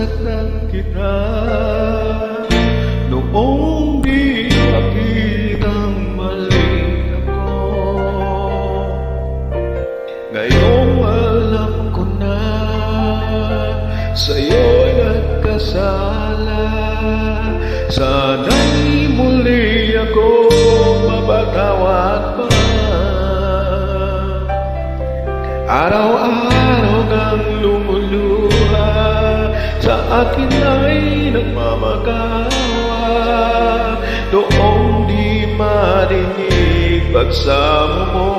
nasaktan kita noong di makitang mali ako. Ngayong alam ko na sa'yo'y nagkasala. Sana'y muli ako mapatawad pa. Araw-araw kang lumuluha, sa akin ay nagmamagawa. Noong di marinig pagsamo mo,